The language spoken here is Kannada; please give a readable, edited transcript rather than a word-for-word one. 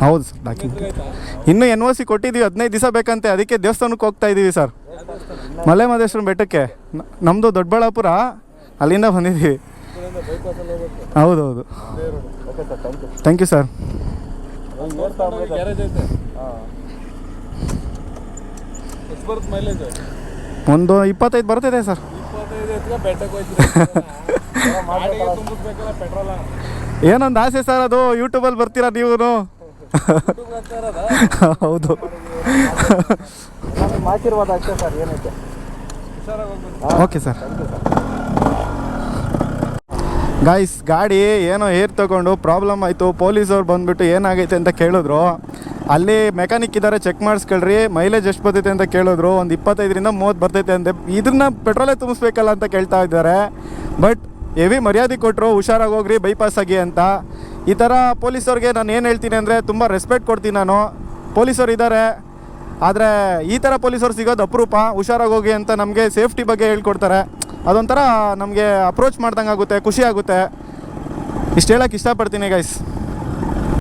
ಹೌದು ಸರ್ ಡಾಕ್ಯುಮೆಂಟ್ ಇನ್ನೂ NOC ಕೊಟ್ಟಿದ್ದೀವಿ, 15 ದಿವಸ ಬೇಕಂತೆ. ಅದಕ್ಕೆ ದೇವಸ್ಥಾನಕ್ಕೆ ಹೋಗ್ತಾ ಇದ್ದೀವಿ ಸರ್, ಮಲೆ ಮಹದೇಶ್ವರ ಬೆಟ್ಟಕ್ಕೆ. ನಮ್ಮದು ದೊಡ್ಡಬಳ್ಳಾಪುರ, ಅಲ್ಲಿಂದ ಬಂದಿದ್ದೀವಿ. ಹೌದೌದು. Thank you sir. ಒಂದು 25 ಬರ್ತಿದೆ ಸರ್. ಏನೊಂದು ಆಸೆ ಸರ್, ಅದು ಯೂಟ್ಯೂಬಲ್ಲಿ ಬರ್ತೀರಾ ನೀವು? ಹೌದು. Okay sir. ಗಾಯ್ಸ್, ಗಾಡಿ ಏನೋ ಏರ್ ತೊಗೊಂಡು ಪ್ರಾಬ್ಲಮ್ ಆಯಿತು. ಪೊಲೀಸವ್ರು ಬಂದುಬಿಟ್ಟು ಏನಾಗೈತೆ ಅಂತ ಕೇಳಿದ್ರು. ಅಲ್ಲಿ ಮೆಕ್ಯಾನಿಕ್ ಇದ್ದಾರೆ, ಚೆಕ್ ಮಾಡಿಸ್ಕೊಳ್ರಿ, ಮೈಲೇಜ್ ಎಷ್ಟು ಬರ್ತೈತೆ ಅಂತ ಕೇಳಿದ್ರು. ಒಂದು 25ರಿಂದ 30 ಬರ್ತೈತೆ ಅಂತೆ. ಇದನ್ನು ಪೆಟ್ರೋಲೇ ತುಂಬಿಸ್ಬೇಕಲ್ಲ ಅಂತ ಕೇಳ್ತಾ ಇದ್ದಾರೆ. ಬಟ್ ಹೆವಿ ಮರ್ಯಾದೆ ಕೊಟ್ಟರು, ಹುಷಾರಾಗಿ ಹೋಗ್ರಿ, ಬೈಪಾಸ್ ಆಗಿ ಅಂತ. ಈ ಥರ ಪೊಲೀಸವ್ರಿಗೆ ನಾನು ಏನು ಹೇಳ್ತೀನಿ ಅಂದರೆ, ತುಂಬ ರೆಸ್ಪೆಕ್ಟ್ ಕೊಡ್ತೀನಿ ನಾನು. ಪೊಲೀಸರು ಇದ್ದಾರೆ, ಆದರೆ ಈ ಥರ ಪೊಲೀಸರು ಸಿಗೋದು ಅಪರೂಪ. ಹುಷಾರಾಗಿ ಹೋಗಿ ಅಂತ ನಮಗೆ ಸೇಫ್ಟಿ ಬಗ್ಗೆ ಹೇಳ್ಕೊಡ್ತಾರೆ. ಅದೊಂಥರ ನಮಗೆ ಅಪ್ರೋಚ್ ಮಾಡ್ದಂಗೆ ಆಗುತ್ತೆ, ಖುಷಿ ಆಗುತ್ತೆ. ಇಷ್ಟು ಹೇಳೋಕ್ಕೆ ಇಷ್ಟಪಡ್ತೀನಿ ಗೈಸ್.